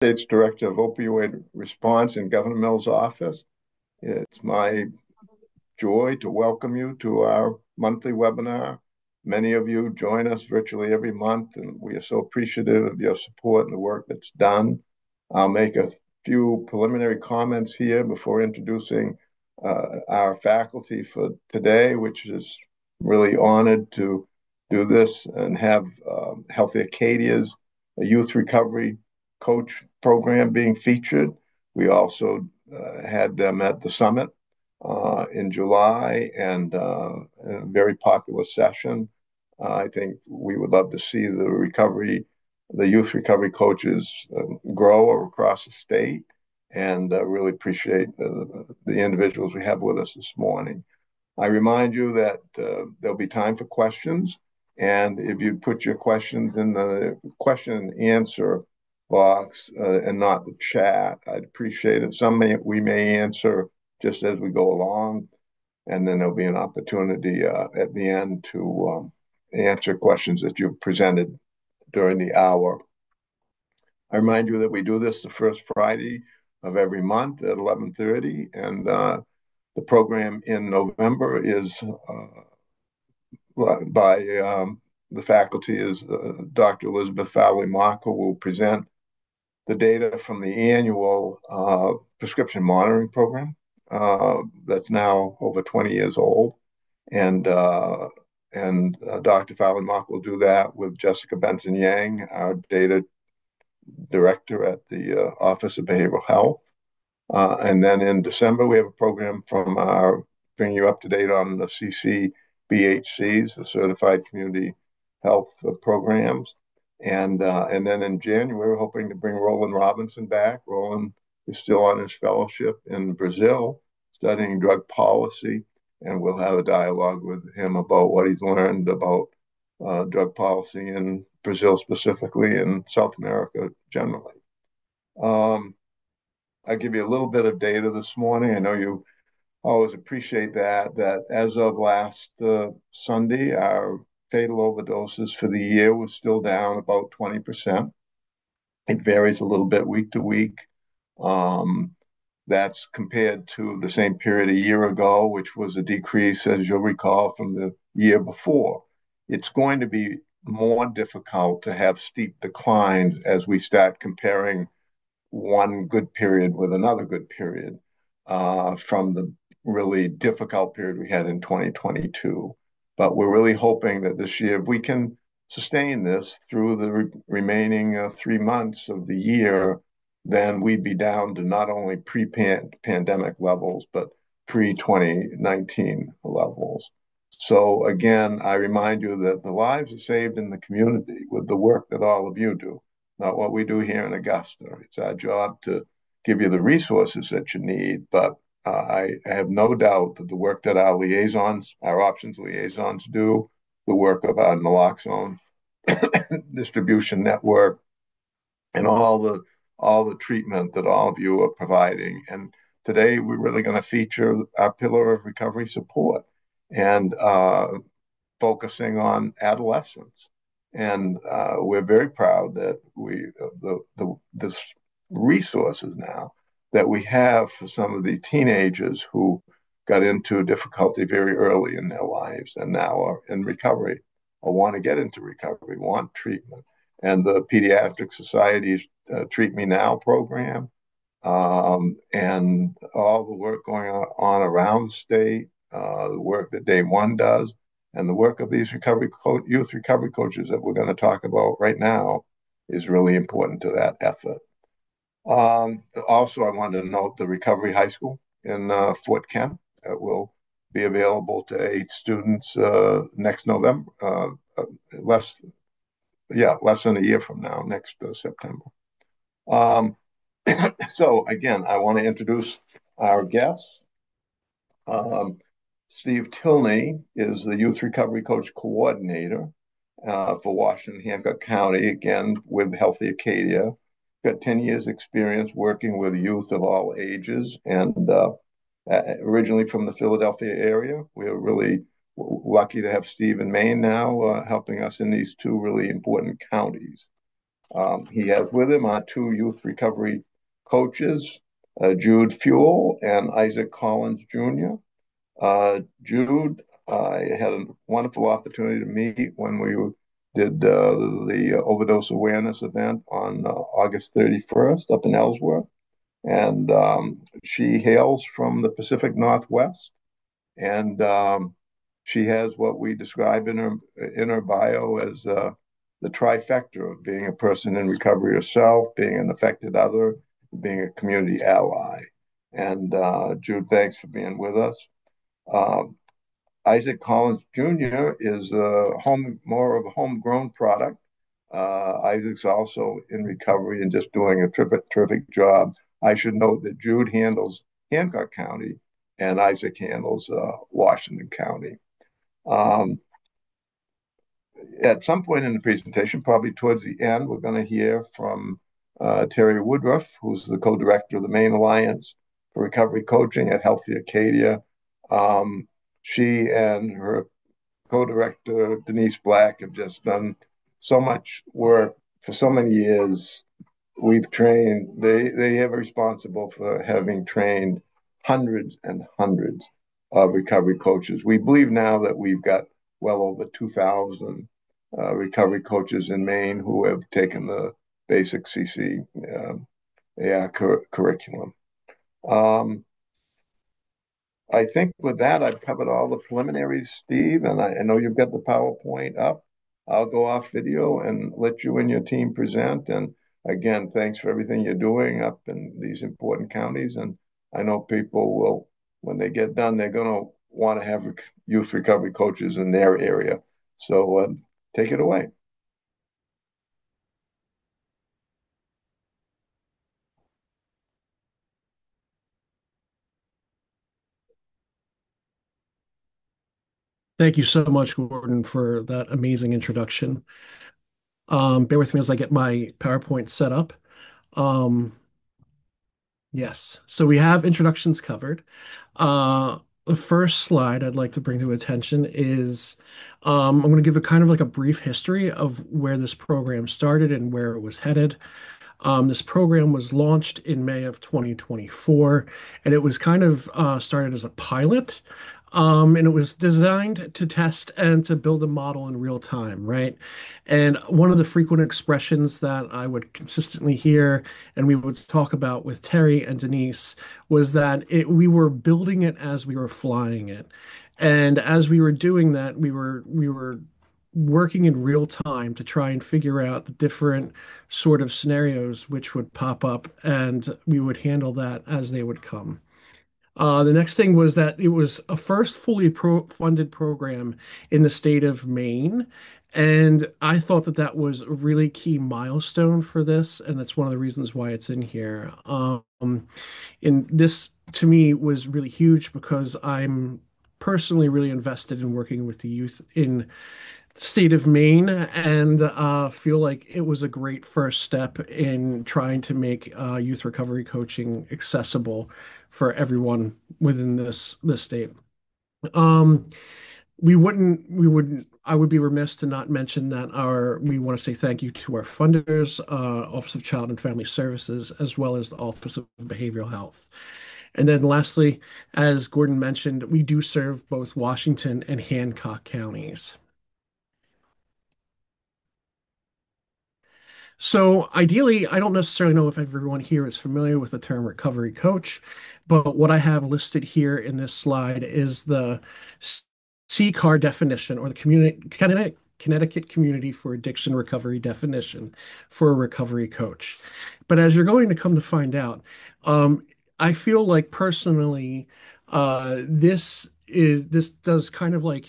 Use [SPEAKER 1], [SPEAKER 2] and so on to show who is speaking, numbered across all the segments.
[SPEAKER 1] States Director of Opioid Response in Governor Mills' office. It's my joy to welcome you to our monthly webinar. Many of you join us virtually every month, and we are so appreciative of your support and the work that's done. I'll make a few preliminary comments here before introducing our faculty for today, which is really honored to do this and have Healthy Acadia's youth recovery coach program being featured. We also had them at the summit in July and a very popular session. I think we would love to see the youth recovery coaches grow across the state, and really appreciate the individuals we have with us this morning. I remind you that there'll be time for questions, and if you put your questions in the question and answer box and not the chat, I'd appreciate it. We may answer just as we go along, and then there'll be an opportunity at the end to answer questions that you've presented during the hour. I remind you that we do this the first Friday of every month at 11:30, and the program in November is by the faculty is Dr. Elizabeth Fowley-Mock, who will present the data from the annual prescription monitoring program that's now over 20 years old. And Dr. Fowley-Mock will do that with Jessica Benson-Yang, our data director at the Office of Behavioral Health. And then in December, we have a program from bringing you up to date on the CCBHCs, the Certified Community Health Programs. And then in January, we're hoping to bring Roland Robinson back. Roland is still on his fellowship in Brazil, studying drug policy, and we'll have a dialogue with him about what he's learned about drug policy in Brazil specifically and South America generally. I'll give you a little bit of data this morning. I know you always appreciate that as of last Sunday, our fatal overdoses for the year was still down about 20%. It varies a little bit week to week. That's compared to the same period a year ago, which was a decrease, as you'll recall, from the year before. It's going to be more difficult to have steep declines as we start comparing one good period with another good period from the really difficult period we had in 2022. But we're really hoping that this year, if we can sustain this through the remaining 3 months of the year, then we'd be down to not only pre-pandemic levels, but pre-2019 levels. So again, I remind you that the lives are saved in the community with the work that all of you do, not what we do here in Augusta. It's our job to give you the resources that you need, but I have no doubt that the work that our options liaisons do, the work of our naloxone distribution network, and all the treatment that all of you are providing. And today we're really going to feature our pillar of recovery support and focusing on adolescents. And we're very proud that the resources now that we have for some of the teenagers who got into difficulty very early in their lives and now are in recovery or want to get into recovery, want treatment. And the Pediatric Society's Treat Me Now program, and all the work going on around the state, the work that Day One does, and the work of these youth recovery coaches that we're going to talk about right now is really important to that effort. Also, I wanted to note the Recovery High School in Fort Kent that will be available to 8 students next November, less than a year from now, next September. So again, I want to introduce our guests. Steve Tilney is the Youth Recovery Coach Coordinator for Washington, Hancock County, again, with Healthy Acadia. Got 10 years experience working with youth of all ages, and originally from the Philadelphia area. We're really lucky to have Steve in Maine now helping us in these 2 really important counties. He has with him our two youth recovery coaches, Jude Fewell and Isaac Collins Jr. Jude, I had a wonderful opportunity to meet when we did the overdose awareness event on August 31st up in Ellsworth. And she hails from the Pacific Northwest. And she has what we describe in her bio as the trifecta of being a person in recovery herself, being an affected other, being a community ally. And Jude, thanks for being with us. Um, Isaac Collins Jr. is more of a homegrown product. Isaac's also in recovery and just doing a terrific job. I should note that Jude handles Hancock County and Isaac handles Washington County. Um, at some point in the presentation, probably towards the end, we're going to hear from Terry Woodruff, who's the co-director of the Maine Alliance for Recovery Coaching at Healthy Acadia. She and her co-director Denise Black have just done so much work for so many years. We've trained, they have responsible for having trained hundreds and hundreds of recovery coaches. We believe now that we've got well over 2,000 recovery coaches in Maine who have taken the basic CC curriculum. I think with that, I've covered all the preliminaries, Steve, and I know you've got the PowerPoint up. I'll go off video and let you and your team present. And again, thanks for everything you're doing up in these important counties. And I know people will, when they get done, they're going to want to have youth recovery coaches in their area. So take it away.
[SPEAKER 2] Thank you so much, Gordon, for that amazing introduction. Bear with me as I get my PowerPoint set up. Um, yes, so we have introductions covered. The first slide I'd like to bring to attention is I'm going to give a kind of like a brief history of where this program started and where it was headed. This program was launched in May of 2024, and it was kind of started as a pilot. And it was designed to test and to build a model in real time, right? And one of the frequent expressions that I would consistently hear and we would talk about with Terry and Denise was that we were building it as we were flying it. And as we were doing that, we were working in real time to try and figure out the different sort of scenarios which would pop up, and we would handle that as they would come. The next thing was that it was a first fully funded program in the state of Maine. And I thought that that was a really key milestone for this. And that's one of the reasons why it's in here. And this to me was really huge because I'm personally really invested in working with the youth in state of Maine and feel like it was a great first step in trying to make youth recovery coaching accessible for everyone within this state. Um, we wouldn't I would be remiss to not mention that we want to say thank you to our funders, Office of Child and Family Services, as well as the Office of Behavioral Health. And then lastly, as Gordon mentioned, we do serve both Washington and Hancock counties. So ideally, I don't necessarily know if everyone here is familiar with the term recovery coach, but what I have listed here in this slide is the CCAR definition or the Connecticut Community for Addiction Recovery definition for a recovery coach. But as you're going to come to find out, I feel like personally, this does kind of like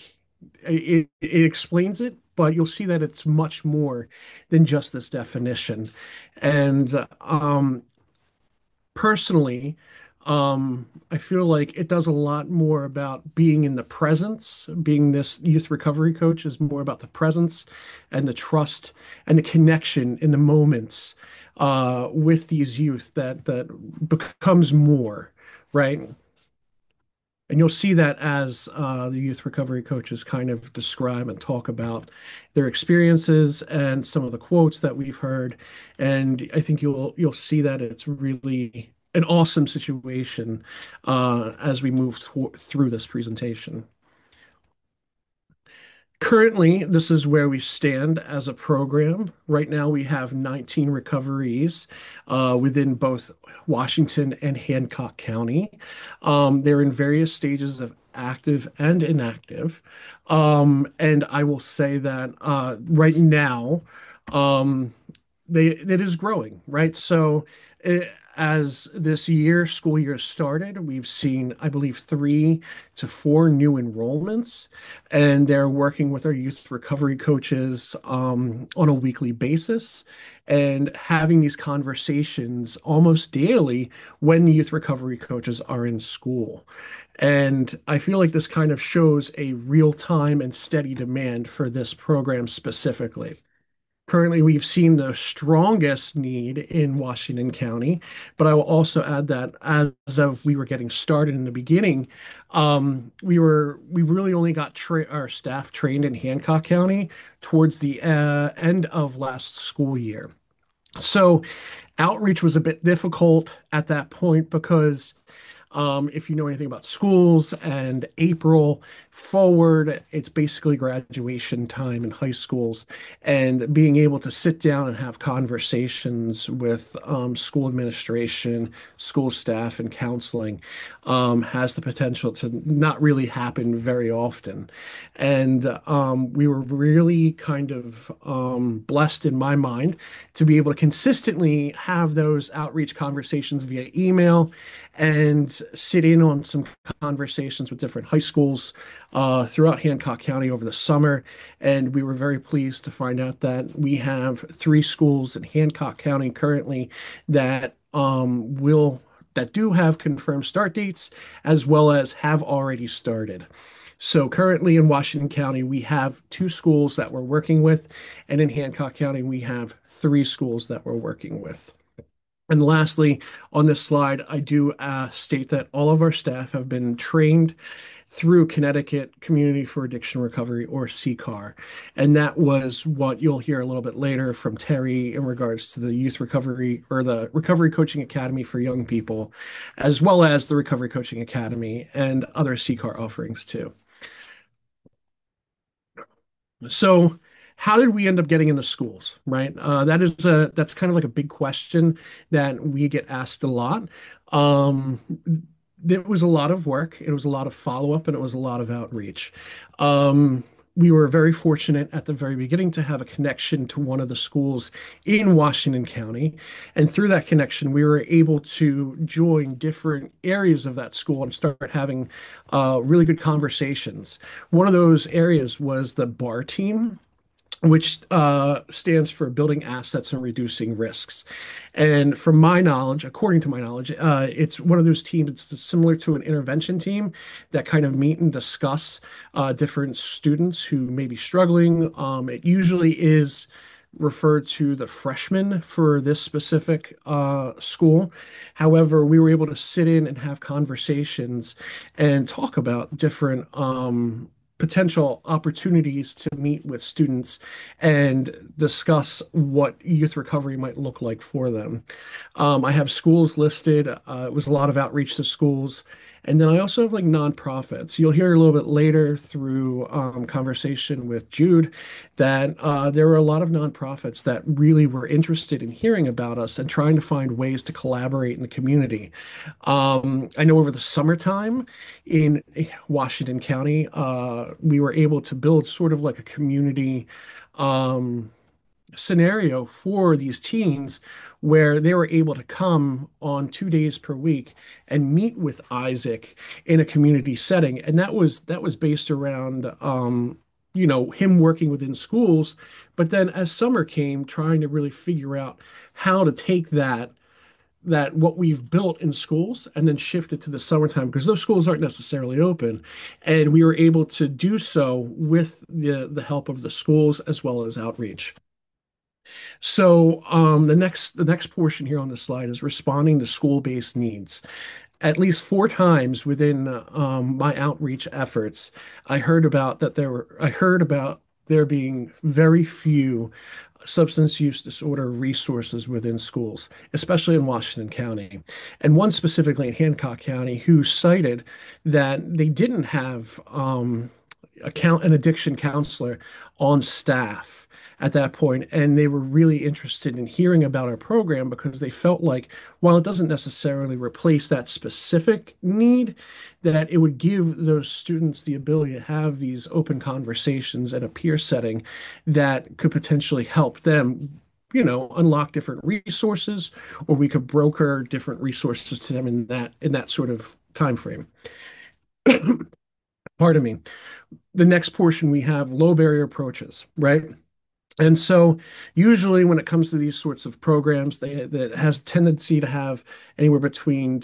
[SPEAKER 2] it explains it, but you'll see that it's much more than just this definition. And personally, I feel like it does a lot more about being in the presence. Being this youth recovery coach is more about the presence and the trust and the connection in the moments with these youth that becomes more, right? And you'll see that as the youth recovery coaches kind of describe and talk about their experiences and some of the quotes that we've heard. And I think you'll see that it's really an awesome situation as we move through this presentation. Currently, this is where we stand as a program. Right now, we have 19 recoveries within both Washington and Hancock County. They're in various stages of active and inactive. And I will say that right now, um, it is growing, right? So as this school year started, we've seen, I believe, 3 to 4 new enrollments, and they're working with our youth recovery coaches on a weekly basis and having these conversations almost daily when the youth recovery coaches are in school. And I feel like this kind of shows a real time and steady demand for this program specifically. Currently, we've seen the strongest need in Washington County, but I will also add that as of we were getting started in the beginning, we really only got our staff trained in Hancock County towards the end of last school year. So outreach was a bit difficult at that point because if you know anything about schools and April forward, it's basically graduation time in high schools. And being able to sit down and have conversations with school administration, school staff, and counseling has the potential to not really happen very often. And we were really kind of blessed in my mind to be able to consistently have those outreach conversations via email and sit in on some conversations with different high schools throughout Hancock County over the summer. And we were very pleased to find out that we have 3 schools in Hancock County currently that that do have confirmed start dates as well as have already started. So currently in Washington County, we have 2 schools that we're working with, and in Hancock County, we have 3 schools that we're working with. And lastly, on this slide, I do state that all of our staff have been trained through Connecticut Community for Addiction Recovery, or CCAR. And that was what you'll hear a little bit later from Terry in regards to the Youth Recovery or the Recovery Coaching Academy for young people, as well as the Recovery Coaching Academy and other CCAR offerings too. So, how did we end up getting into schools, right? That's kind of like a big question that we get asked a lot. Um, it was a lot of work, it was a lot of follow-up, and it was a lot of outreach. We were very fortunate at the very beginning to have a connection to one of the schools in Washington County. And through that connection, we were able to join different areas of that school and start having really good conversations. One of those areas was the BAR team, which stands for Building Assets and Reducing Risks. And from my knowledge, according to my knowledge, it's one of those teams, it's similar to an intervention team that kind of meet and discuss different students who may be struggling. It usually is referred to the freshmen for this specific school. However, we were able to sit in and have conversations and talk about different potential opportunities to meet with students and discuss what youth recovery might look like for them. I have schools listed. It was a lot of outreach to schools. And then I also have like nonprofits. You'll hear a little bit later through conversation with Jude that there were a lot of nonprofits that really were interested in hearing about us and trying to find ways to collaborate in the community. I know over the summertime in Washington County, we were able to build sort of like a community um, scenario for these teens where they were able to come on 2 days per week and meet with Isaac in a community setting. And that was based around him working within schools, but then as summer came, trying to really figure out how to take that what we've built in schools and then shift it to the summertime because those schools aren't necessarily open. And we were able to do so with the help of the schools as well as outreach. So the next portion here on the slide is responding to school-based needs. at least four times within my outreach efforts, I heard about there being very few substance use disorder resources within schools, especially in Washington County. And one specifically in Hancock County who cited that they didn't have an addiction counselor on staff at that point, and they were really interested in hearing about our program because they felt like while it doesn't necessarily replace that specific need, that it would give those students the ability to have these open conversations in a peer setting that could potentially help them, unlock different resources, or we could broker different resources to them in that sort of time frame. Pardon me. The next portion we have low barrier approaches, right? And so usually when it comes to these sorts of programs, that has a tendency to have anywhere between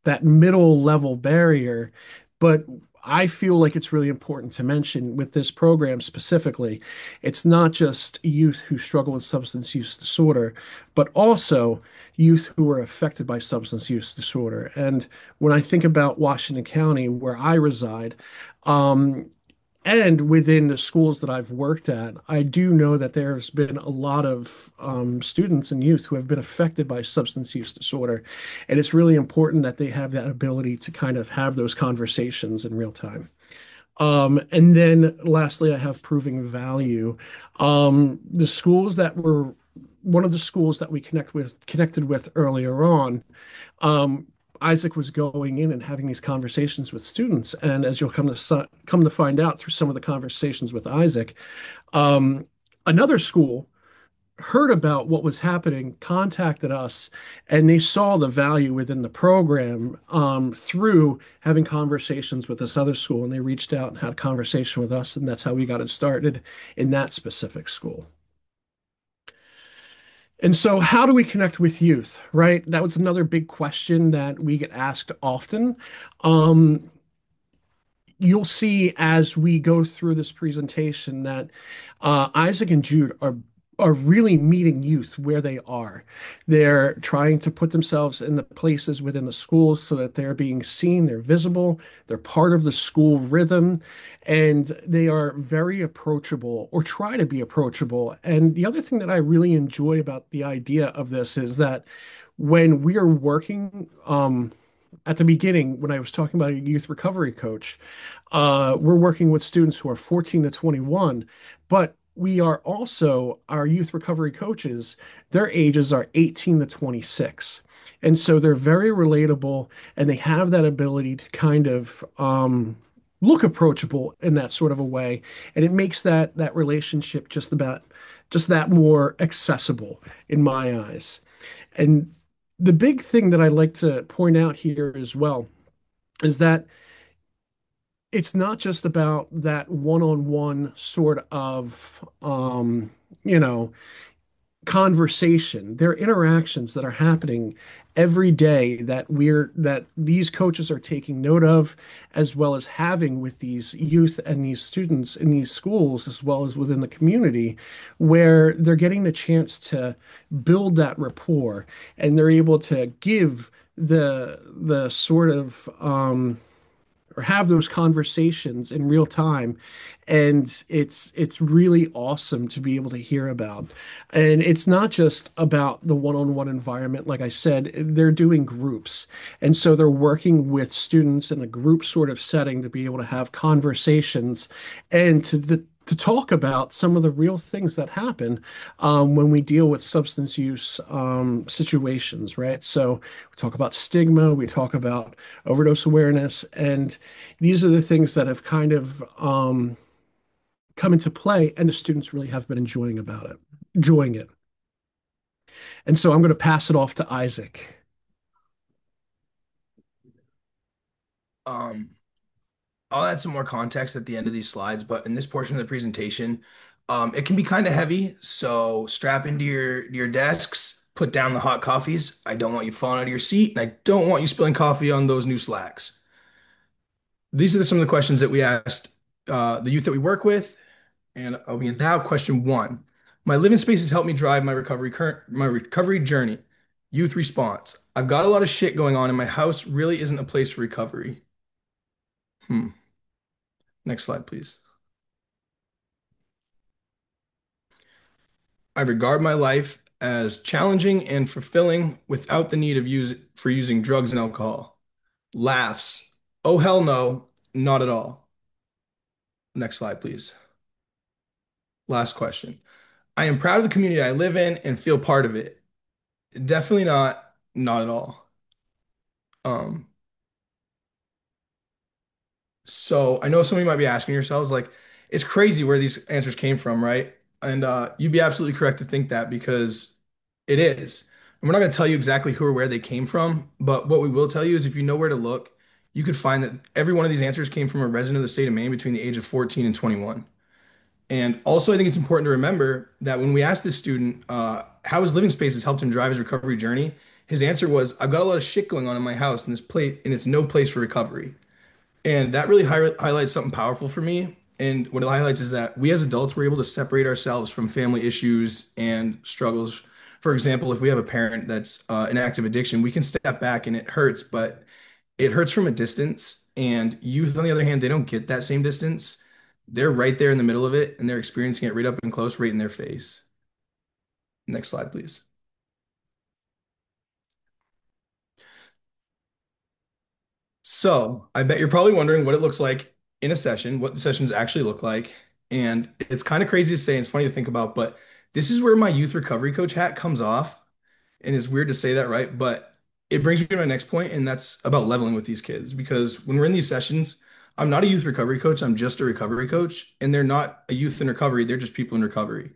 [SPEAKER 2] that middle level barrier. But I feel like it's really important to mention with this program specifically, it's not just youth who struggle with substance use disorder, but also youth who are affected by substance use disorder. And when I think about Washington County, where I reside, um, and within the schools that I've worked at, I do know that there's been a lot of students and youth who have been affected by substance use disorder. And it's really important that they have that ability to kind of have those conversations in real time. And then lastly, I have proving value. The schools that were one of the schools that we connected with earlier on, um, Isaac was going in and having these conversations with students, and as you'll come to find out through some of the conversations with Isaac, um, another school heard about what was happening, contacted us, and they saw the value within the program through having conversations with this other school, and they reached out and had a conversation with us, and that's how we got it started in that specific school. And so, how do we connect with youth, right? That was another big question that we get asked often. Um, you'll see as we go through this presentation that Isaac and Jude are really meeting youth where they are. They're trying to put themselves in the places within the schools so that they're being seen, they're visible, they're part of the school rhythm, and they are very approachable or try to be approachable. And the other thing that I really enjoy about the idea of this is that when we are working, at the beginning, when I was talking about a youth recovery coach, we're working with students who are 14 to 21, but we are also our youth recovery coaches, their ages are 18 to 26. And so they're very relatable and they have that ability to kind of look approachable in that sort of a way. And it makes that relationship just that more accessible in my eyes. And the big thing that I like to point out here as well is that it's not just about that one-on-one sort of you know conversation. There are interactions that are happening every day that these coaches are taking note of, as well as having with these youth and these students in these schools, as well as within the community, where they're getting the chance to build that rapport and they're able to give the sort of or have those conversations in real time, and it's really awesome to be able to hear about. And it's not just about the one-on-one environment. Like I said, they're doing groups, and so they're working with students in a group sort of setting to be able to have conversations and to talk about some of the real things that happen when we deal with substance use situations, right? So we talk about stigma, we talk about overdose awareness, and these are the things that have kind of come into play, and the students really have been enjoying it. And so I'm going to pass it off to Isaac.
[SPEAKER 3] Um, I'll add some more context at the end of these slides, but in this portion of the presentation, it can be kind of heavy. So strap into your desks, put down the hot coffees. I don't want you falling out of your seat, and I don't want you spilling coffee on those new slacks. These are some of the questions that we asked the youth that we work with, and I'll begin now. Question one: My living space has helped me drive my recovery journey. Youth response. I've got a lot of shit going on and my house really isn't a place for recovery. Hmm. Next slide, please. I regard my life as challenging and fulfilling without the need of using drugs and alcohol. Laughs. Oh hell no, not at all. Next slide, please. Last question. I am proud of the community I live in and feel part of it. Definitely not at all. Um, So I know some of you might be asking yourselves, like, it's crazy where these answers came from, right? And you'd be absolutely correct to think that because it is. And we're not going to tell you exactly who or where they came from, but what we will tell you is if you know where to look, you could find that every one of these answers came from a resident of the state of Maine between the age of 14 and 21. And also, I think it's important to remember that when we asked this student how his living spaces helped him drive his recovery journey, his answer was, "I've got a lot of shit going on in my house, and this place, and it's no place for recovery." And that really highlights something powerful for me. And what it highlights is that we as adults were able to separate ourselves from family issues and struggles. For example, if we have a parent that's in active addiction, we can step back and it hurts, but it hurts from a distance. And youth, on the other hand, they don't get that same distance. They're right there in the middle of it and they're experiencing it right up and close, right in their face. Next slide, please. So I bet you're probably wondering what it looks like in a session, what the sessions actually look like. And it's kind of crazy to say, and it's funny to think about, but this is where my youth recovery coach hat comes off. And it's weird to say that, right? But it brings me to my next point, and that's about leveling with these kids. Because when we're in these sessions, I'm not a youth recovery coach, I'm just a recovery coach. And they're not a youth in recovery, they're just people in recovery.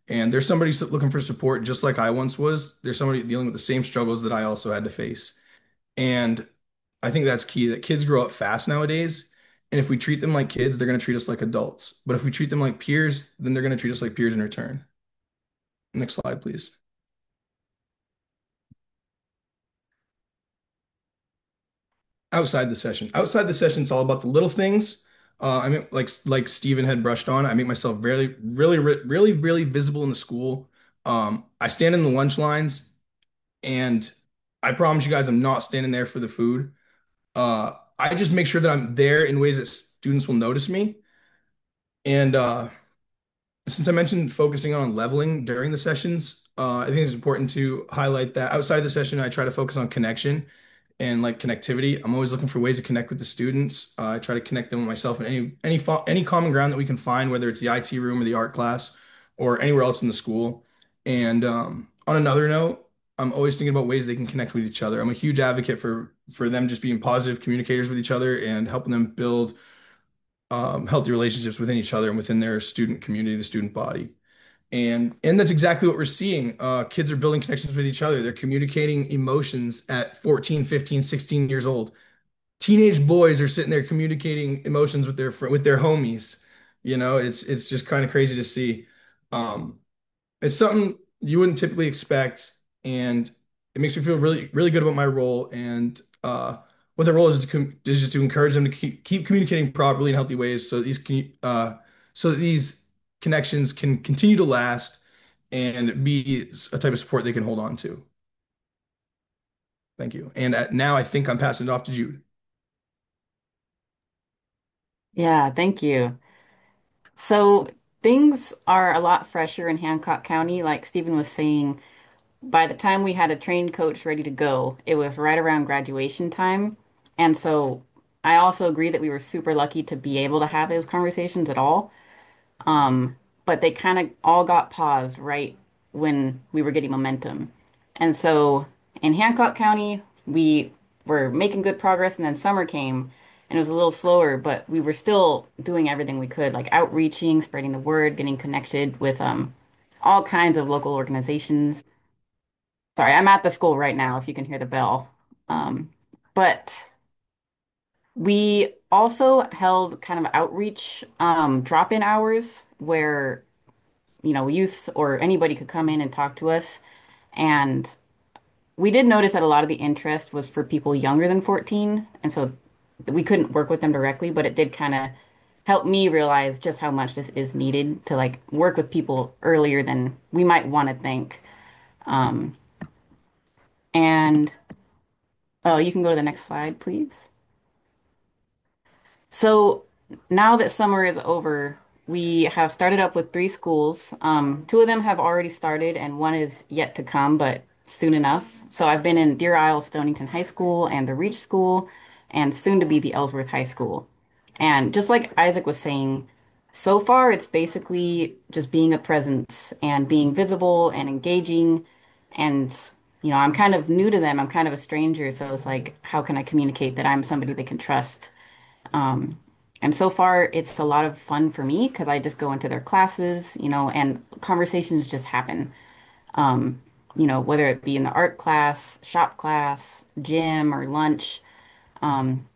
[SPEAKER 3] And there's somebody looking for support just like I once was. There's somebody dealing with the same struggles that I also had to face. And I think that's key that kids grow up fast nowadays. And if we treat them like kids, they're going to treat us like adults. But if we treat them like peers, then they're going to treat us like peers in return. Next slide, please. Outside the session. Outside the session, it's all about the little things. I mean, like Steven had brushed on. I make myself really visible in the school. I stand in the lunch lines, and I promise you guys, I'm not standing there for the food. I just make sure that I'm there in ways that students will notice me. And since I mentioned focusing on leveling during the sessions, I think it's important to highlight that outside the session, I try to focus on connection and like connectivity. I'm always looking for ways to connect with the students. I try to connect them with myself in any common ground that we can find, whether it's the IT room or the art class or anywhere else in the school. And on another note, I'm always thinking about ways they can connect with each other. I'm a huge advocate for them just being positive communicators with each other and helping them build healthy relationships within each other and within their student community, the student body. And that's exactly what we're seeing. Kids are building connections with each other. They're communicating emotions at 14, 15, 16 years old. Teenage boys are sitting there communicating emotions with their homies. You know, it's just kind of crazy to see. Um, it's something you wouldn't typically expect, and it makes me feel really good about my role. And what the role is just to encourage them to keep communicating properly in healthy ways, so that these connections can continue to last and be a type of support they can hold on to. Thank you. And now I think I'm passing it off to Jude.
[SPEAKER 4] Yeah, thank you. So things are a lot fresher in Hancock County. Like Stephen was saying, by the time we had a trained coach ready to go, it was right around graduation time. And so I also agree that we were super lucky to be able to have those conversations at all. But they kind of all got paused right when we were getting momentum. And so in Hancock County, we were making good progress, and then summer came and it was a little slower, but we were still doing everything we could, like outreaching, spreading the word, getting connected with all kinds of local organizations. Sorry, I'm at the school right now, if you can hear the bell. But we also held kind of outreach drop-in hours where youth or anybody could come in and talk to us. And we did notice that a lot of the interest was for people younger than 14. And so we couldn't work with them directly, but it did kind of help me realize just how much this is needed to like work with people earlier than we might want to think. And oh, you can go to the next slide, please. So now that summer is over, we have started up with three schools. Two of them have already started, and one is yet to come, but soon enough. So I've been in Deer Isle Stonington High School and the Reach School, and soon to be the Ellsworth High School. And just like Isaac was saying, so far it's basically just being a presence and being visible and engaging. And, I'm kind of new to them. I'm kind of a stranger. So it's like, how can I communicate that I'm somebody they can trust? Um, and so far, it's a lot of fun for me because I just go into their classes, and conversations just happen. Whether it be in the art class, shop class, gym, or lunch, I'm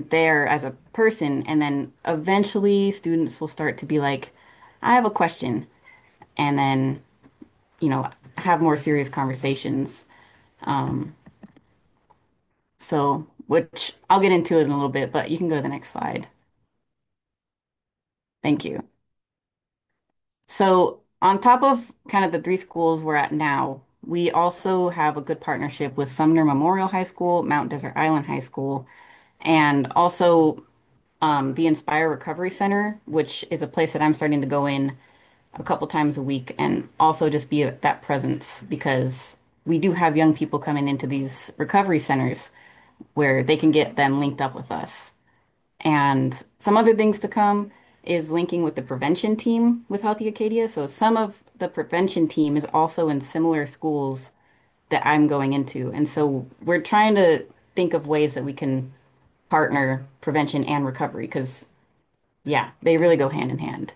[SPEAKER 4] there as a person. And then eventually, students will start to be like, I have a question. And then, you know, have more serious conversations. Um, which I'll get into it in a little bit, but you can go to the next slide. Thank you. So, on top of kind of the three schools we're at now, we also have a good partnership with Sumner Memorial High School, Mount Desert Island High School, and also the Inspire Recovery Center, which is a place that I'm starting to go in a couple times a week and also just be that presence because we do have young people coming into these recovery centers where they can get them linked up with us. And some other things to come is linking with the prevention team with Healthy Acadia. So some of the prevention team is also in similar schools that I'm going into. And so we're trying to think of ways that we can partner prevention and recovery because, yeah, they really go hand in hand.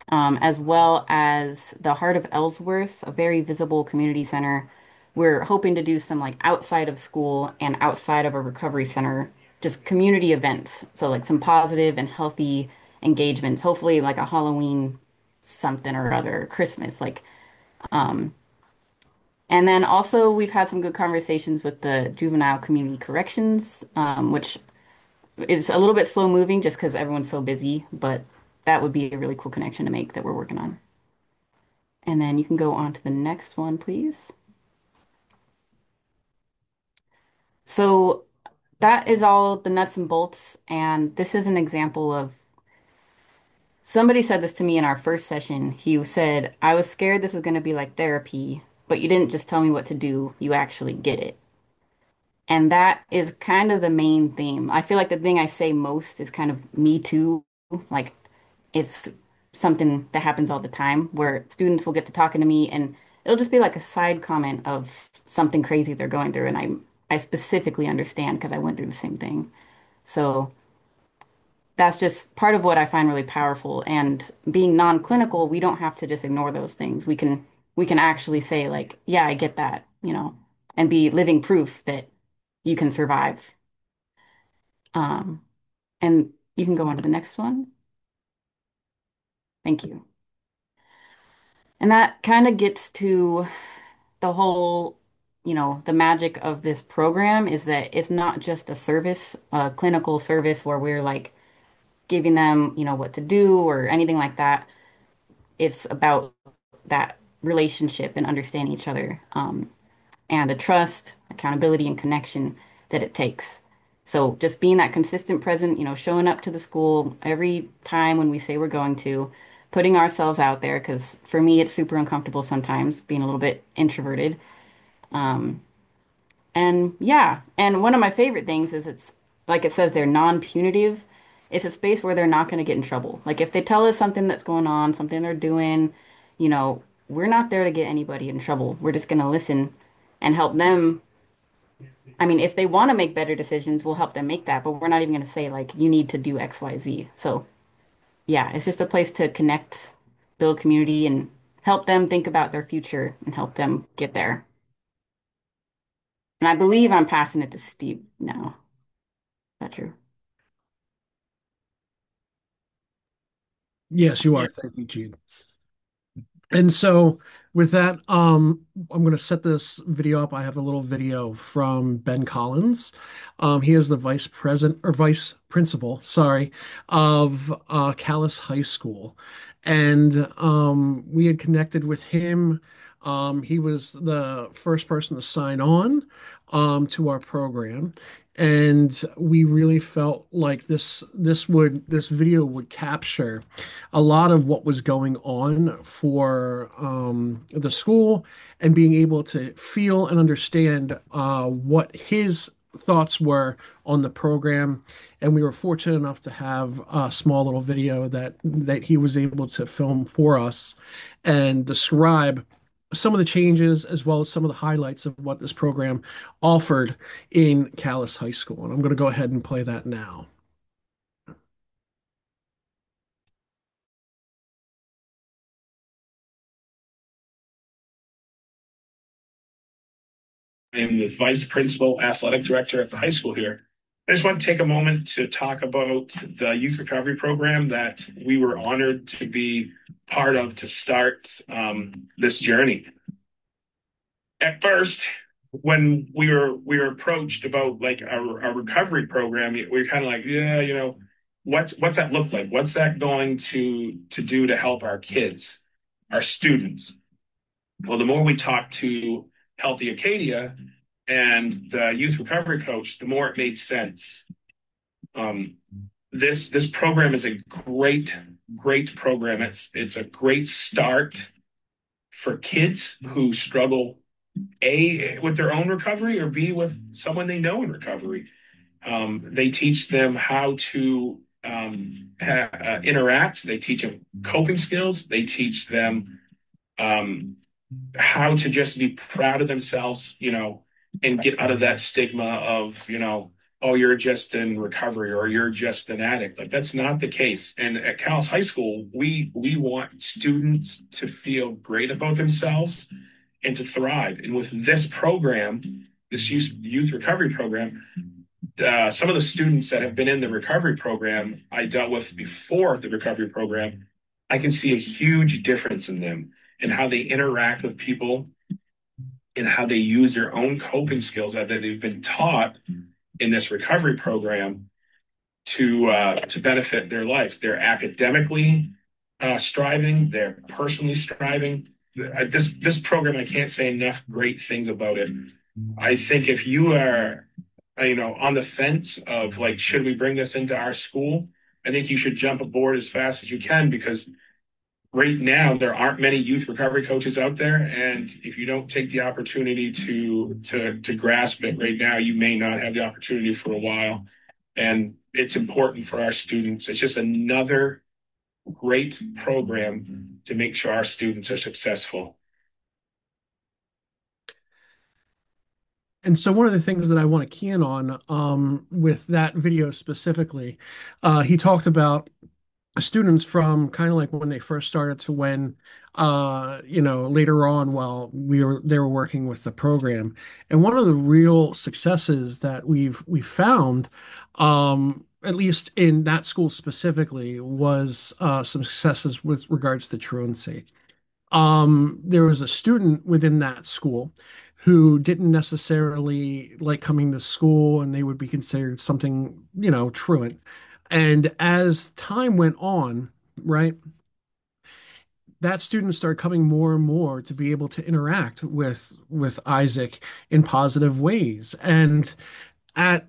[SPEAKER 4] As well as the Heart of Ellsworth, a very visible community center. We're hoping to do some like outside of school and outside of a recovery center, just community events. So like some positive and healthy engagements, hopefully like a Halloween something or other, Christmas, and then also we've had some good conversations with the juvenile community corrections, which is a little bit slow moving just because everyone's so busy, but that would be a really cool connection to make that we're working on. And then you can go on to the next one, please. So that is all the nuts and bolts. And this is an example of somebody said this to me in our first session. He said, I was scared this was going to be like therapy, but you didn't just tell me what to do, you actually get it. And that is kind of the main theme. I feel like the thing I say most is kind of me too. Like it's something that happens all the time where students will get to talking to me and it'll just be like a side comment of something crazy they're going through. And I specifically understand because I went through the same thing. So that's just part of what I find really powerful. And being non-clinical, we don't have to just ignore those things. We can actually say like, yeah, I get that, and be living proof that you can survive. Um, and you can go on to the next one. Thank you. And that kind of gets to the whole, the magic of this program is that it's not just a service, a clinical service where we're like giving them, what to do or anything like that. It's about that relationship and understanding each other, and the trust, accountability, and connection that it takes. So just being that consistent present, showing up to the school every time when we say we're going to, putting ourselves out there, because for me, it's super uncomfortable sometimes being a little bit introverted. Um, and yeah, and one of my favorite things is it's like it says they're non-punitive. It's a space where they're not going to get in trouble. Like if they tell us something that's going on, something they're doing, we're not there to get anybody in trouble. We're just going to listen and help them. I mean, if they want to make better decisions, we'll help them make that, but we're not even going to say like you need to do X, Y, Z. So yeah, it's just a place to connect, build community, and help them think about their future and help them get there. And I believe I'm passing it to Steve now. Is that true?
[SPEAKER 2] Yes, you are. Thank you, Jude. And so with that, I'm going to set this video up. I have a little video from Ben Collins. He is the vice president or vice principal, sorry, of Callis High School. And we had connected with him He was the first person to sign on to our program, and we really felt like this video would capture a lot of what was going on for the school and being able to feel and understand what his thoughts were on the program. And we were fortunate enough to have a small little video that he was able to film for us and describe some of the changes as well as some of the highlights of what this program offered in Calais High School. And I'm going to go ahead and play that now.
[SPEAKER 5] I'm the vice principal athletic director at the high school here. I just want to take a moment to talk about the youth recovery program that we were honored to be part of to start this journey. At first, when we were approached about like our recovery program, we were kind of like, yeah, what's that look like? What's that going to do to help our kids, our students? Well, the more we talked to Healthy Acadia and the youth recovery coach, the more it made sense. This program is a great program. It's a great start for kids who struggle, A, with their own recovery, or B, with someone they know in recovery. They teach them how to interact. They teach them coping skills. They teach them how to just be proud of themselves, and get out of that stigma of, oh, you're just in recovery or you're just an addict. Like that's not the case. And at Calais High School, we want students to feel great about themselves and to thrive. And with this program, this youth recovery program, some of the students that have been in the recovery program I dealt with before the recovery program, I can see a huge difference in them and how they interact with people and how they use their own coping skills that they've been taught in this recovery program to benefit their life. They're academically striving. They're personally striving. This program, I can't say enough great things about it. I think if you are, on the fence of like, should we bring this into our school? I think you should jump aboard as fast as you can because right now there aren't many youth recovery coaches out there, and if you don't take the opportunity to grasp it right now, you may not have the opportunity for a while. And it's important for our students. It's just another great program to make sure our students are successful.
[SPEAKER 2] And so one of the things that I want to key in on with that video specifically, he talked about students from kind of like when they first started to when later on while they were working with the program. And one of the real successes that we've found, at least in that school specifically, was some successes with regards to truancy. There was a student within that school who didn't necessarily like coming to school, and they would be considered something, truant. And as time went on, right, that student started coming more and more to be able to interact with Isaac in positive ways. And at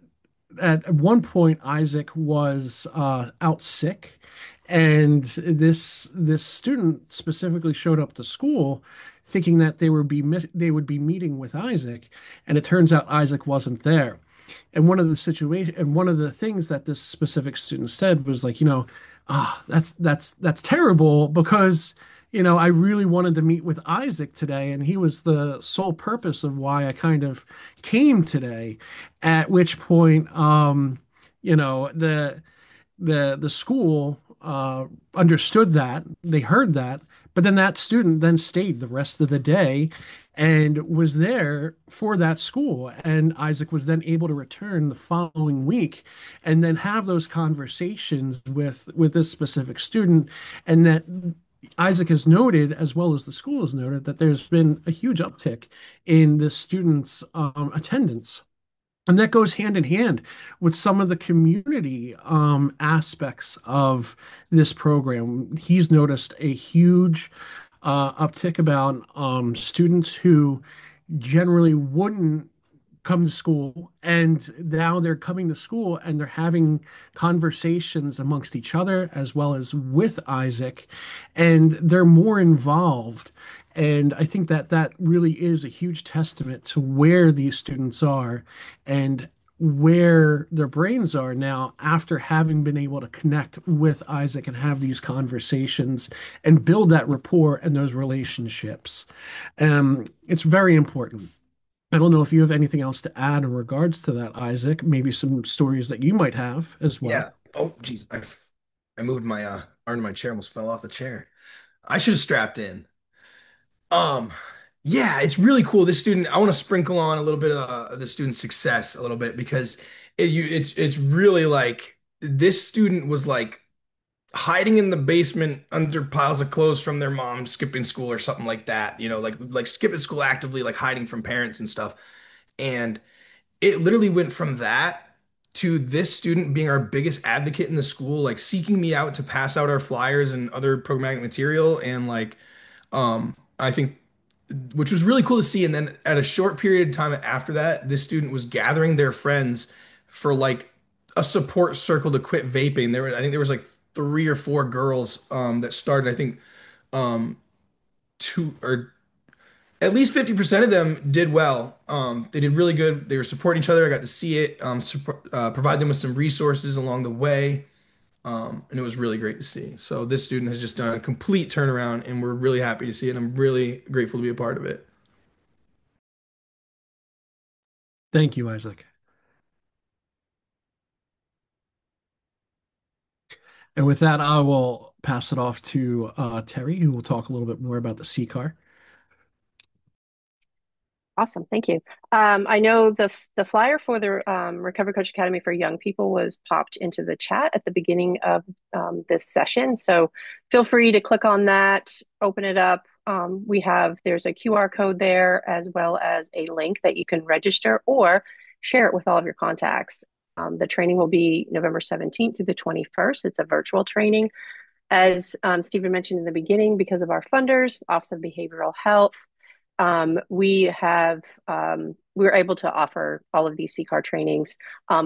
[SPEAKER 2] at one point, Isaac was out sick, and this student specifically showed up to school thinking that they would be meeting with Isaac, and it turns out Isaac wasn't there. And one of the things that this specific student said was like, that's terrible because I really wanted to meet with Isaac today, and he was the sole purpose of why I kind of came today. At which point, the school understood that, they heard that, but then that student then stayed the rest of the day and was there for that school. And Isaac was then able to return the following week and then have those conversations with this specific student. And that Isaac has noted, as well as the school has noted, that there's been a huge uptick in the students' attendance. And that goes hand in hand with some of the community aspects of this program. He's noticed a huge uptick about students who generally wouldn't come to school, and now they're coming to school and they're having conversations amongst each other as well as with Isaac, and they're more involved. And I think that that really is a huge testament to where these students are and where their brains are now after having been able to connect with Isaac and have these conversations and build that rapport and those relationships. It's very important. I don't know if you have anything else to add in regards to that, Isaac. Maybe some stories that you might have as well.
[SPEAKER 3] Yeah. Oh, geez. I moved my arm to my chair, almost fell off the chair. I should have strapped in. Um, yeah, it's really cool. This student, I want to sprinkle on a little bit of the student's success a little bit because it's really like this student was like hiding in the basement under piles of clothes from their mom, skipping school or something like that. Like skipping school actively, like hiding from parents and stuff. And it literally went from that to this student being our biggest advocate in the school, like seeking me out to pass out our flyers and other programmatic material. And like, I think, which was really cool to see. And then at a short period of time after that, this student was gathering their friends for like a support circle to quit vaping. I think there was like 3 or 4 girls that started. I think two or at least 50% of them did well. They did really good. They were supporting each other. I got to see it, provide them with some resources along the way. And it was really great to see. So this student has just done a complete turnaround, and we're really happy to see it. I'm really grateful to be a part of it.
[SPEAKER 2] Thank you, Isaac. And with that, I will pass it off to Terry, who will talk a little bit more about the C car.
[SPEAKER 6] Awesome, thank you. I know the flyer for the Recovery Coach Academy for young people was popped into the chat at the beginning of this session. So feel free to click on that, open it up. There's a QR code there as well as a link that you can register or share it with all of your contacts. The training will be November 17th through the 21st. It's a virtual training. As Stephen mentioned in the beginning, because of our funders, Office of Behavioral Health, we were able to offer all of these CCAR trainings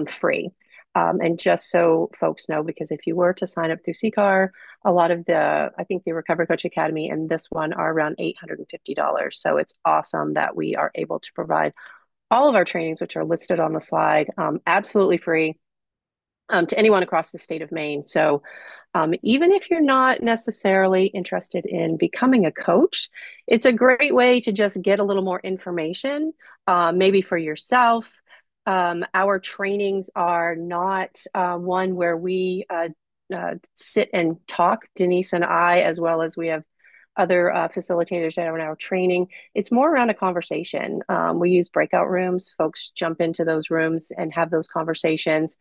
[SPEAKER 6] free. And just so folks know, because if you were to sign up through CCAR, I think the Recovery Coach Academy and this one are around $850. So it's awesome that we are able to provide all of our trainings, which are listed on the slide, absolutely free to anyone across the state of Maine. So even if you're not necessarily interested in becoming a coach, it's a great way to just get a little more information, maybe for yourself. Our trainings are not one where we sit and talk, Denise and I, as well as we have other facilitators that are in our training. It's more around a conversation. We use breakout rooms. Folks jump into those rooms and have those conversations,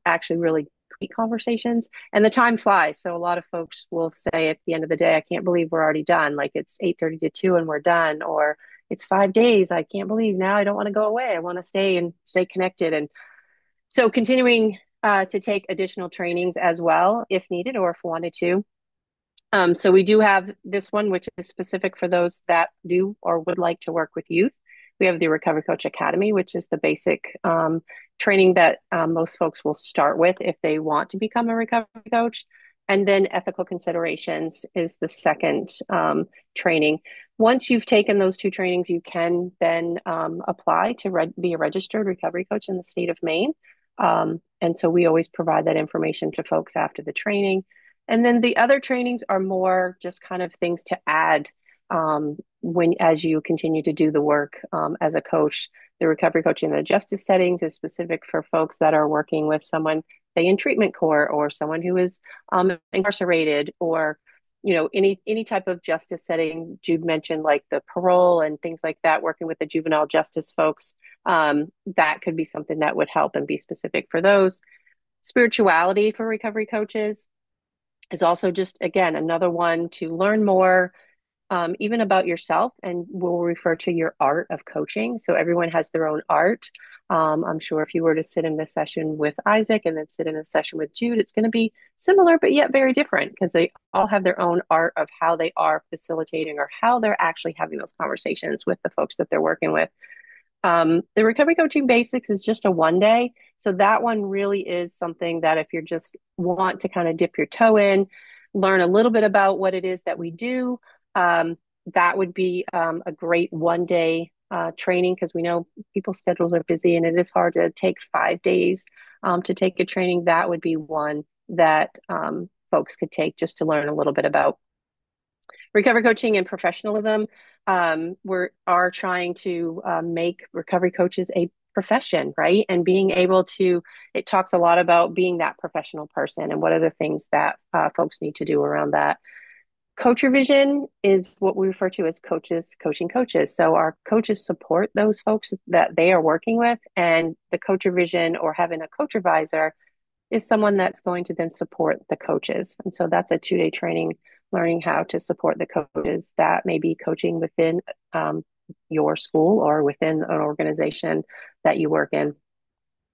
[SPEAKER 6] actually really great conversations. And the time flies. So a lot of folks will say at the end of the day, I can't believe we're already done. Like it's 8:30 to 2 and we're done. Or it's 5 days. I can't believe now I don't want to go away. I want to stay and stay connected. And so continuing to take additional trainings as well, if needed or if wanted to. So we do have this one, which is specific for those that do or would like to work with youth. We have the Recovery Coach Academy, which is the basic training that most folks will start with if they want to become a recovery coach. And then ethical considerations is the second training. Once you've taken those two trainings, you can then apply to be a registered recovery coach in the state of Maine. And so we always provide that information to folks after the training. And then the other trainings are more just kind of things to add as you continue to do the work as a coach. The recovery coaching in the justice settings is specific for folks that are working with someone, say, in treatment court or someone who is incarcerated or any type of justice setting. Jude mentioned like the parole and things like that, working with the juvenile justice folks. That could be something that would help and be specific for those. Spirituality for recovery coaches is also just, again, another one to learn more, even about yourself. And we'll refer to your art of coaching. So everyone has their own art. I'm sure if you were to sit in a session with Isaac and then sit in a session with Jude, it's going to be similar, but yet very different because they all have their own art of how they are facilitating or how they're actually having those conversations with the folks that they're working with. The recovery coaching basics is just a 1 day. So that one really is something that if you just want to kind of dip your toe in, learn a little bit about what it is that we do, that would be a great 1 day training because we know people's schedules are busy and it is hard to take 5 days to take a training. That would be one that folks could take just to learn a little bit about recovery coaching and professionalism. We are trying to make recovery coaches a profession, right? And being able to, it talks a lot about being that professional person and what are the things that folks need to do around that. Coach vision is what we refer to as coaches coaching coaches. So our coaches support those folks that they are working with, and the coach vision or having a coach advisor is someone that's going to then support the coaches. And so that's a 2 day training, learning how to support the coaches that may be coaching within your school or within an organization that you work in.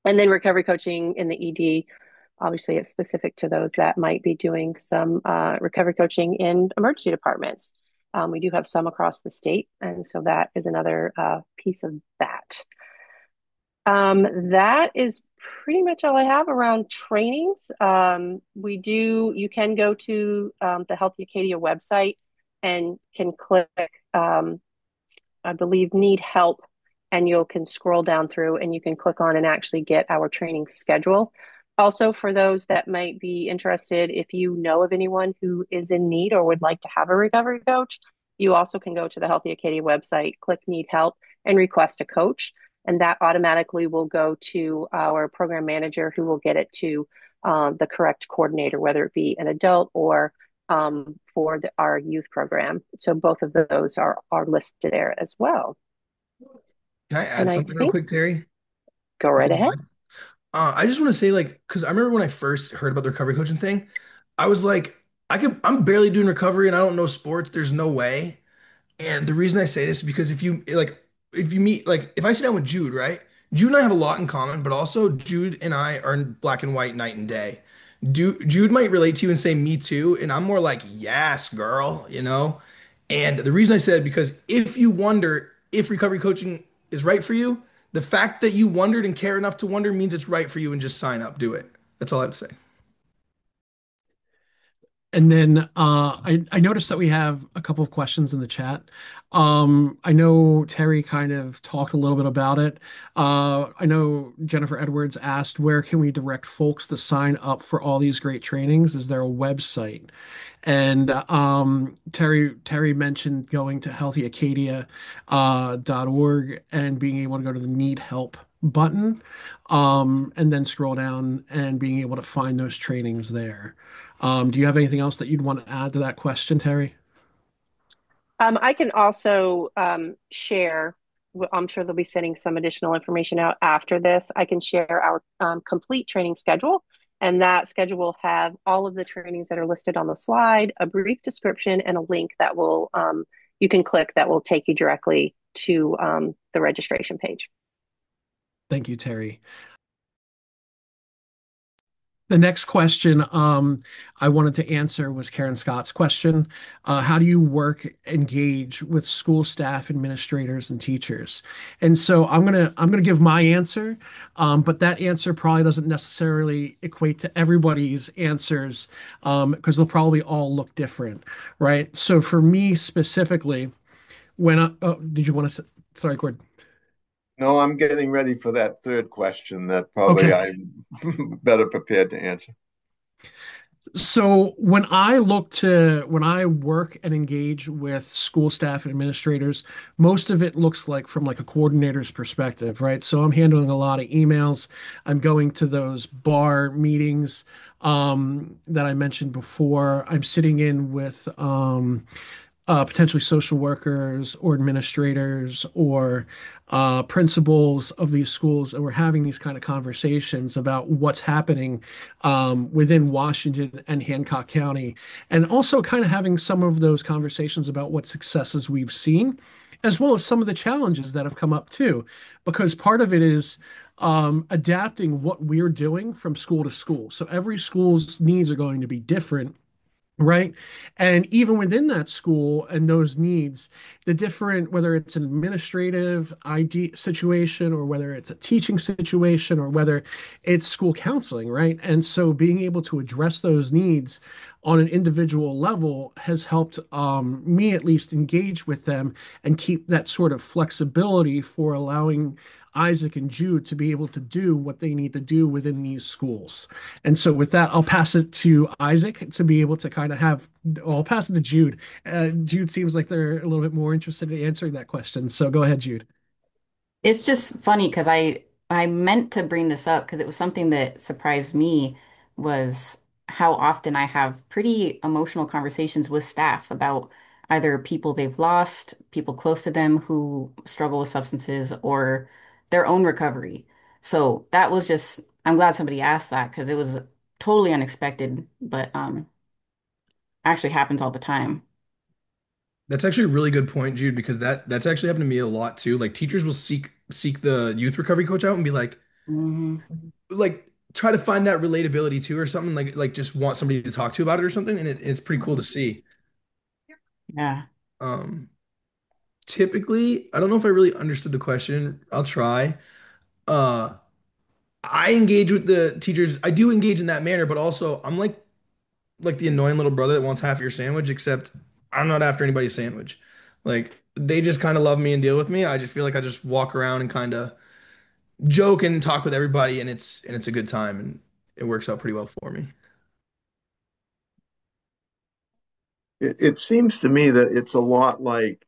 [SPEAKER 6] And then recovery coaching in the ED, obviously it's specific to those that might be doing some recovery coaching in emergency departments. We do have some across the state. And so that is another piece of that. That is pretty much all I have around trainings. You can go to the Healthy Acadia website and can click, I believe, need help, and you can scroll down through and you can click on and actually get our training schedule. Also, for those that might be interested, if you know of anyone who is in need or would like to have a recovery coach, you also can go to the Healthy Acadia website, click need help, and request a coach. And that automatically will go to our program manager who will get it to the correct coordinator, whether it be an adult or for our youth program. So both of those are listed there as well.
[SPEAKER 3] Can I
[SPEAKER 6] And
[SPEAKER 3] add
[SPEAKER 6] I
[SPEAKER 3] something real
[SPEAKER 6] think,
[SPEAKER 3] quick, Terry?
[SPEAKER 6] go
[SPEAKER 3] If
[SPEAKER 6] right
[SPEAKER 3] you don't
[SPEAKER 6] ahead.
[SPEAKER 3] mind. I just want to say, like, because I remember when I first heard about the recovery coaching thing, I was like, I'm barely doing recovery and I don't know sports. There's no way. And the reason I say this is because if you meet, like, if I sit down with Jude, right? Jude and I have a lot in common, but also Jude and I are in black and white night and day. Jude might relate to you and say, me too. And I'm more like, yes, girl, you know? And the reason I said, because if you wonder if recovery coaching is right for you, the fact that you wondered and care enough to wonder means it's right for you and just sign up, do it. That's all I have to say.
[SPEAKER 2] And then I noticed that we have a couple of questions in the chat. I know Terry kind of talked a little bit about it. I know Jennifer Edwards asked, where can we direct folks to sign up for all these great trainings? Is there a website? And Terry mentioned going to healthyacadia.org and being able to go to the Need Help button, and then scroll down and being able to find those trainings there. Do you have anything else that you'd want to add to that question, Terry?
[SPEAKER 6] I can also share. I'm sure they'll be sending some additional information out after this. I can share our complete training schedule, and that schedule will have all of the trainings that are listed on the slide, a brief description, and a link that will you can click that will take you directly to the registration page.
[SPEAKER 2] Thank you, Terry. The next question I wanted to answer was Karen Scott's question. How do you engage with school staff, administrators, and teachers? And so I'm gonna give my answer, but that answer probably doesn't necessarily equate to everybody's answers because they'll probably all look different, right? So for me specifically, did you want to? Sorry, Gordon.
[SPEAKER 1] No, I'm getting ready for that third question that probably
[SPEAKER 2] Okay.
[SPEAKER 1] I'm better prepared to answer.
[SPEAKER 2] So when I work and engage with school staff and administrators, most of it looks like from like a coordinator's perspective, right? So I'm handling a lot of emails. I'm going to those bar meetings that I mentioned before. I'm sitting in with potentially social workers or administrators or principals of these schools, and we're having these kind of conversations about what's happening within Washington and Hancock County, and also kind of having some of those conversations about what successes we've seen as well as some of the challenges that have come up too, because part of it is adapting what we're doing from school to school. So every school's needs are going to be different. Right. And even within that school and those needs, the different, whether it's an administrative ID situation or whether it's a teaching situation or whether it's school counseling, right? And so being able to address those needs on an individual level has helped me at least engage with them and keep that sort of flexibility for allowing Isaac and Jude to be able to do what they need to do within these schools. And so with that, I'll pass it to Isaac to be able to kind of have, well, I'll pass it to Jude. Jude seems like they're a little bit more interested in answering that question. So go ahead, Jude.
[SPEAKER 4] It's just funny because I meant to bring this up because it was something that surprised me was how often I have pretty emotional conversations with staff about either people they've lost, people close to them who struggle with substances, or their own recovery. So that was just, I'm glad somebody asked that because it was totally unexpected, but actually happens all the time.
[SPEAKER 3] That's actually a really good point, Jude, because that's actually happened to me a lot too. Like teachers will seek the youth recovery coach out and be
[SPEAKER 4] Hmm.
[SPEAKER 3] like try to find that relatability too or something like just want somebody to talk to about it or something, and it's pretty cool to see.
[SPEAKER 4] Yeah.
[SPEAKER 3] Um, Typically, I don't know if I really understood the question. I'll try. Uh, I engage with the teachers. I do engage in that manner, but also I'm like the annoying little brother that wants half your sandwich, except I'm not after anybody's sandwich. Like they just kind of love me and deal with me. I just feel like I just walk around and kind of joke and talk with everybody, and it's a good time, and it works out pretty well for me.
[SPEAKER 1] It seems to me that it's a lot like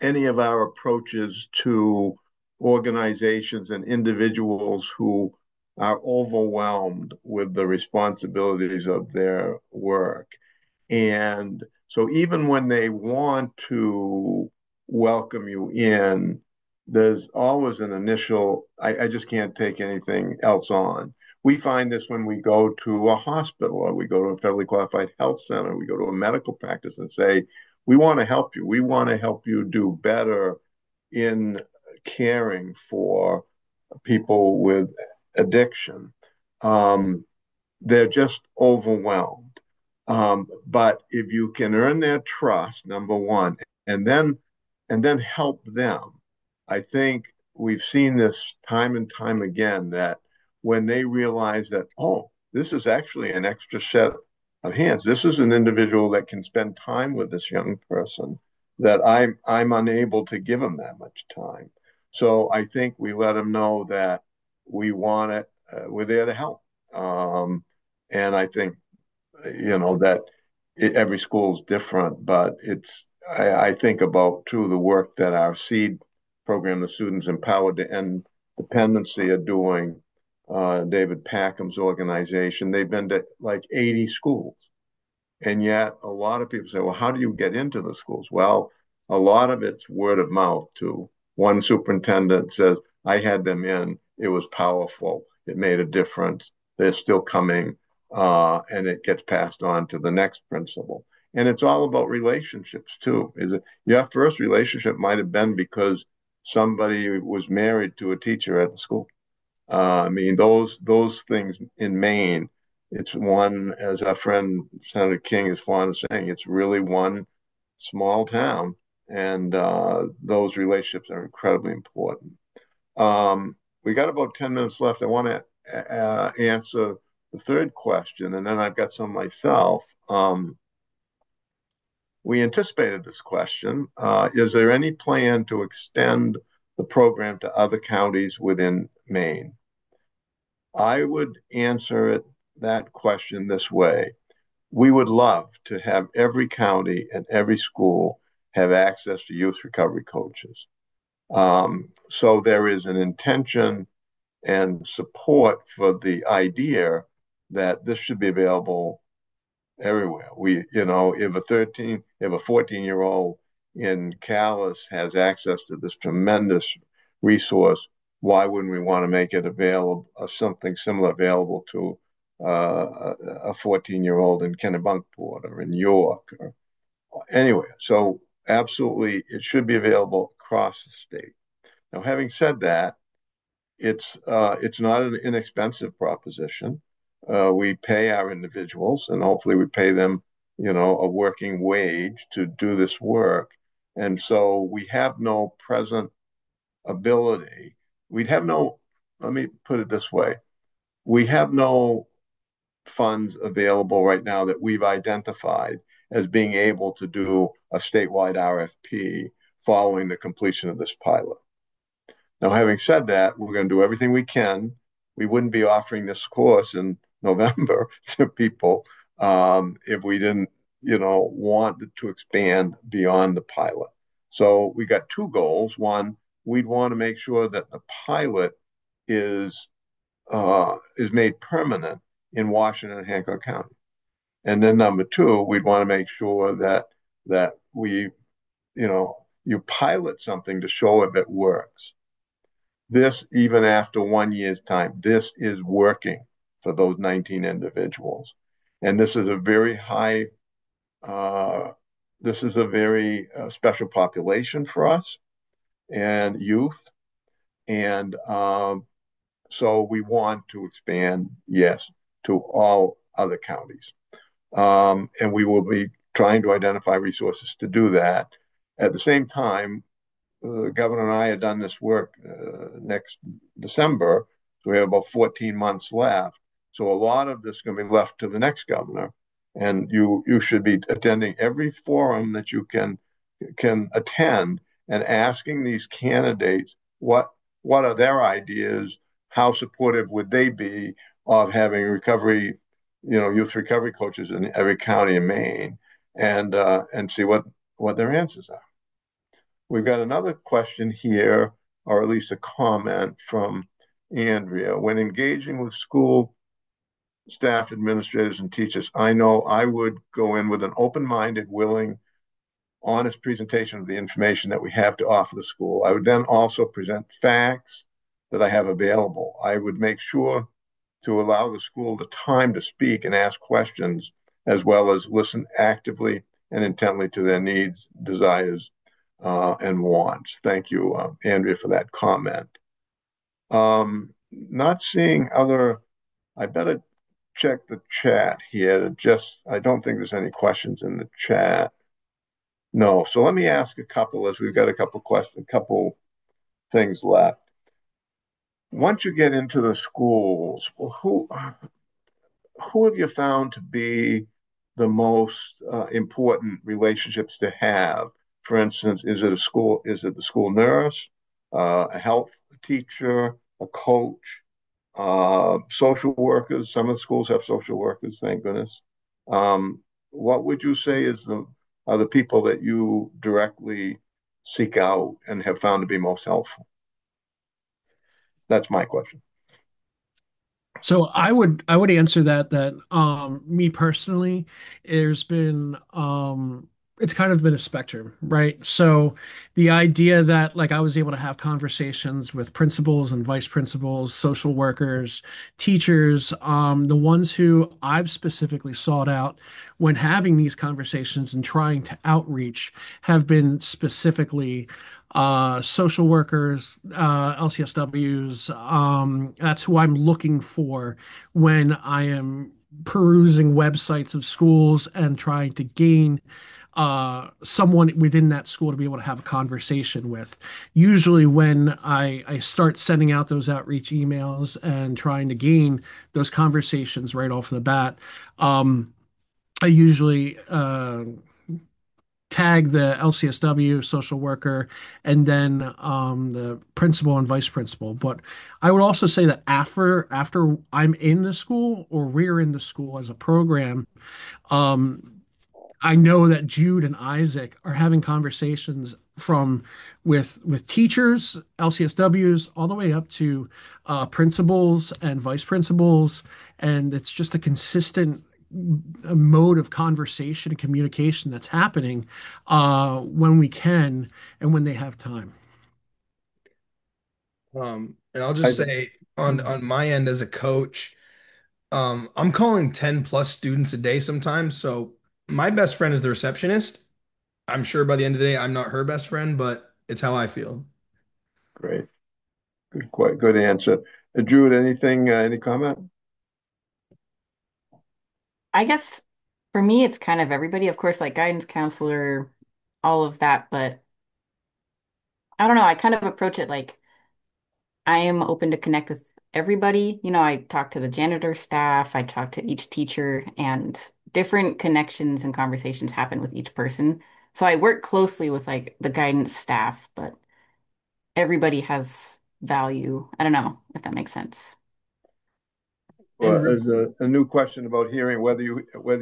[SPEAKER 1] any of our approaches to organizations and individuals who are overwhelmed with the responsibilities of their work. And so even when they want to welcome you in, there's always an initial, I just can't take anything else on. We find this when we go to a hospital or we go to a federally qualified health center, we go to a medical practice and say, we want to help you. We want to help you do better in caring for people with addiction. Um, they're just overwhelmed. But if you can earn their trust, number one, and then and then help them, I think we've seen this time and time again that when they realize that, oh, this is actually an extra set of hands. This is an individual that can spend time with this young person that I'm unable to give them that much time. So I think we let them know that we want it. We're there to help. And I think, that every school is different, but I think about too the work that our SEED program, the Students Empowered to End Dependency, are doing. David Packham's organization, they've been to like 80 schools. And yet, a lot of people say, well, how do you get into the schools? Well, a lot of it's word of mouth, too. One superintendent says, I had them in. It was powerful. It made a difference. They're still coming. And it gets passed on to the next principal. And it's all about relationships, too. Is it your first relationship might have been because somebody was married to a teacher at the school. I mean, those things in Maine, it's one, as our friend Senator King is fond of saying, it's really one small town, and those relationships are incredibly important. We got about 10 minutes left. I want to answer the third question, and then I've got some myself. We anticipated this question. Is there any plan to extend the program to other counties within Maine? I would answer that question this way. We would love to have every county and every school have access to youth recovery coaches. So there is an intention and support for the idea that this should be available everywhere. If a 14-year-old in Calais has access to this tremendous resource, why wouldn't we want to make it available, something similar available to a 14-year-old in Kennebunkport or in York? Anyway, so absolutely, it should be available across the state. Now, having said that, it's not an inexpensive proposition. We pay our individuals, and hopefully we pay them, a working wage to do this work. And so we have no present ability. We'd have no, let me put it this way. We have no funds available right now that we've identified as being able to do a statewide RFP following the completion of this pilot. Now, having said that, we're going to do everything we can. We wouldn't be offering this course in November to people if we didn't, want to expand beyond the pilot. So we got two goals. One, we'd want to make sure that the pilot is is made permanent in Washington and Hancock County. And then number two, we'd want to make sure that we, you pilot something to show if it works. This, even after 1 year's time, this is working for those 19 individuals. And this is a very high, this is a very special population for us and youth. And so we want to expand, yes, to all other counties. And we will be trying to identify resources to do that. At the same time, the governor and I had done this work next December, so we have about 14 months left. So a lot of this is going to be left to the next governor, and you should be attending every forum that you can attend and asking these candidates what are their ideas, how supportive would they be of having recovery, youth recovery coaches in every county in Maine, and see what their answers are. We've got another question here, or at least a comment from Andrea. When engaging with school staff, administrators, and teachers, I know I would go in with an open-minded, willing, honest presentation of the information that we have to offer the school. I would then also present facts that I have available. I would make sure to allow the school the time to speak and ask questions, as well as listen actively and intently to their needs, desires, and wants. Thank you, Andrea, for that comment. Not seeing other, I better check the chat here. I don't think there's any questions in the chat. No, so let me ask a couple, as we've got a couple things left. Once you get into the schools, who have you found to be the most important relationships to have? For instance, is it the school nurse, a health teacher, a coach, social workers? Some of the schools have social workers, thank goodness. What would you say are the people that you directly seek out and have found to be most helpful? That's my question.
[SPEAKER 2] So I would answer that me personally, there's been it's kind of been a spectrum, right? So the idea that like I was able to have conversations with principals and vice principals, social workers, teachers, the ones who I've specifically sought out when having these conversations and trying to outreach have been specifically social workers, LCSWs. That's who I'm looking for when I am perusing websites of schools and trying to gain someone within that school to be able to have a conversation with. Usually, when I start sending out those outreach emails and trying to gain those conversations right off the bat, I usually tag the LCSW social worker and then the principal and vice principal. But I would also say that after I'm in the school or we're in the school as a program, um, I know that Jude and Isaac are having conversations with teachers, LCSWs, all the way up to principals and vice principals, and it's just a consistent mode of conversation and communication that's happening when we can and when they have time.
[SPEAKER 3] And I'll just
[SPEAKER 1] Isaac.
[SPEAKER 3] say on my end as a coach, I'm calling 10 plus students a day sometimes. So my best friend is the receptionist. I'm sure by the end of the day, I'm not her best friend, but it's how I feel.
[SPEAKER 1] Great. Good, quite good answer. Jude, anything, any comment?
[SPEAKER 4] I guess for me, it's kind of everybody, of course, like guidance counselor, all of that. But I don't know. I kind of approach it like I am open to connect with everybody. I talk to the janitor staff, I talk to each teacher, and different connections and conversations happen with each person. So I work closely with like the guidance staff, but everybody has value. I don't know if that makes sense.
[SPEAKER 3] And
[SPEAKER 1] Well,
[SPEAKER 3] real
[SPEAKER 1] there's a new question about hearing whether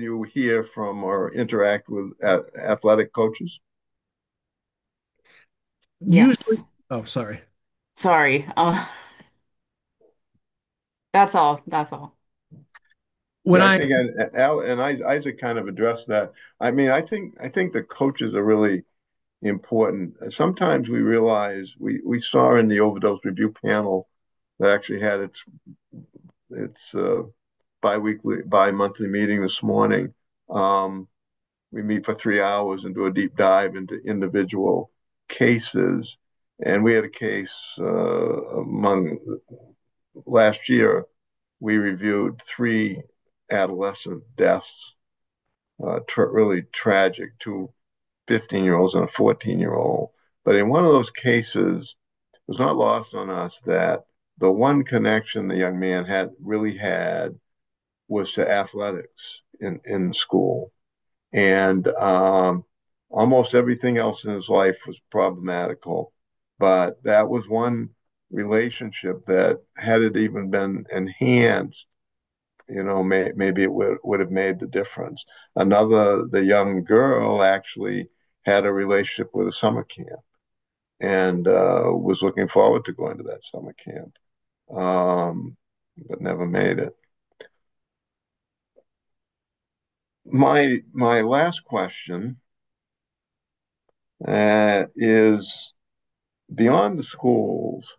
[SPEAKER 1] you hear from or interact with athletic coaches.
[SPEAKER 2] Usually,
[SPEAKER 4] Yes.
[SPEAKER 2] oh, sorry.
[SPEAKER 4] Sorry. That's all. That's all.
[SPEAKER 2] When
[SPEAKER 1] Yeah, I
[SPEAKER 2] I
[SPEAKER 1] think Al and Isaac kind of addressed that. I mean, I think the coaches are really important. Sometimes we realize we saw in the overdose review panel that actually had its bi-monthly meeting this morning. Um, we meet for 3 hours and do a deep dive into individual cases. And we had a case among last year. We reviewed three adolescent deaths, really tragic, two 15-year-olds and a 14-year-old. But in one of those cases, it was not lost on us that the one connection the young man had was to athletics in school. And almost everything else in his life was problematical. But that was one relationship that, had it even been enhanced, maybe it would have made the difference. The young girl actually had a relationship with a summer camp and was looking forward to going to that summer camp, but never made it. My last question is beyond the schools,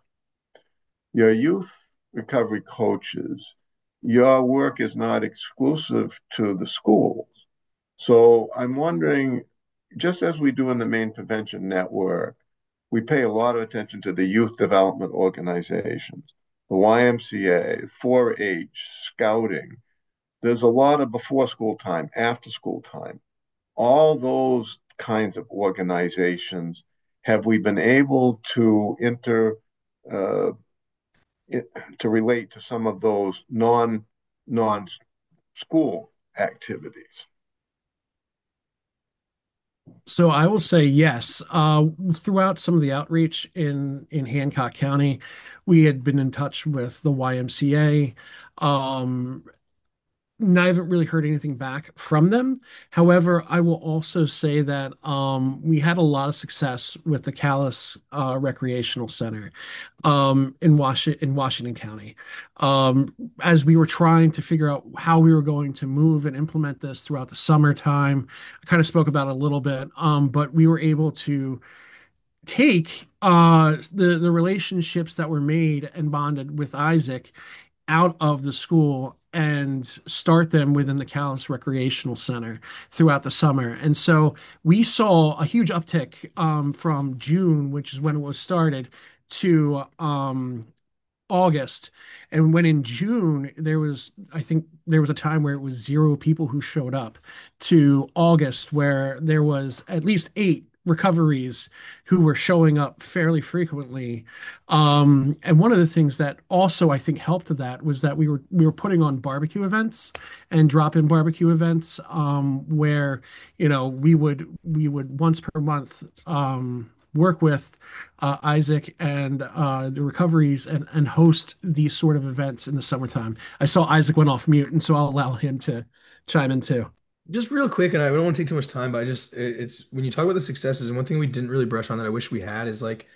[SPEAKER 1] your youth recovery coaches, your work is not exclusive to the schools. So I'm wondering, just as we do in the main prevention network, we pay a lot of attention to the youth development organizations, the YMCA, 4-H, scouting. There's a lot of before school time, after school time. All those kinds of organizations, have we been able to uh, to relate to some of those non school activities?
[SPEAKER 2] So I will say yes. Throughout some of the outreach in Hancock County, we had been in touch with the YMCA. I haven't really heard anything back from them. However, I will also say that we had a lot of success with the Callis Recreational Center in Washington County. As we were trying to figure out how we were going to move and implement this throughout the summertime, I kind of spoke about it a little bit, but we were able to take the relationships that were made and bonded with Isaac out of the school and start them within the Callis Recreational Center throughout the summer. And so we saw a huge uptick from June, which is when it was started, to August. And when in June, I think there was a time where it was zero people who showed up, to August, where there was at least eight recoveries who were showing up fairly frequently. And one of the things that also I think helped to that was that we were putting on barbecue events and drop-in barbecue events, where we would once per month work with Isaac and the recoveries and host these sort of events in the summertime. I saw Isaac went off mute, and so I'll allow him to chime in too.
[SPEAKER 3] just real quick, and I don't want to take too much time, but it's when you talk about the successes, and one thing we didn't really brush on that I wish we had is like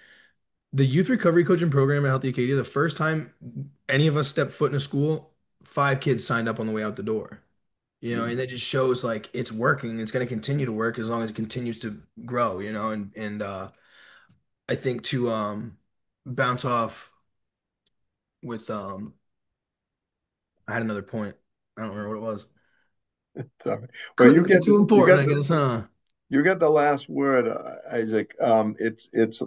[SPEAKER 3] the youth recovery coaching program at Healthy Acadia. The first time any of us stepped foot in a school, 5 kids signed up on the way out the door. And that just shows like it's working. It's going to continue to work as long as it continues to grow. And I think to bounce off with I had another point. I don't remember what it was.
[SPEAKER 1] Sorry. Well,
[SPEAKER 3] Couldn't be too
[SPEAKER 1] you
[SPEAKER 3] important,
[SPEAKER 1] get
[SPEAKER 3] I guess, huh?
[SPEAKER 1] You get the last word, Isaac. It's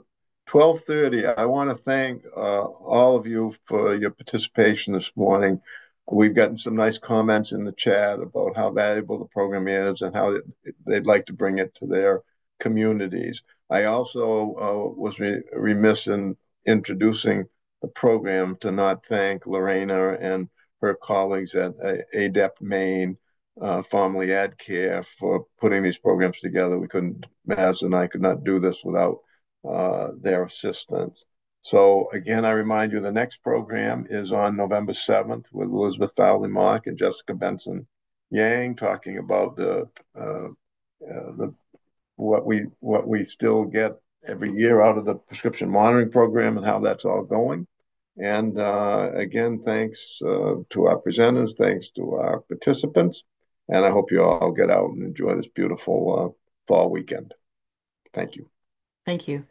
[SPEAKER 1] 12:30. I want to thank all of you for your participation this morning. We've gotten some nice comments in the chat about how valuable the program is and how they'd like to bring it to their communities. I also was remiss in introducing the program to not thank Lorena and her colleagues at ADEP Maine, formerly AdCare, for putting these programs together. We couldn't, Maz and I could not do this without their assistance. So again, I remind you, the next program is on November 7th with Elizabeth Fowley Mock and Jessica Benson Yang, talking about the what we still get every year out of the prescription monitoring program and how that's all going. And again, thanks to our presenters, thanks to our participants, and I hope you all get out and enjoy this beautiful fall weekend. Thank you.
[SPEAKER 4] Thank you.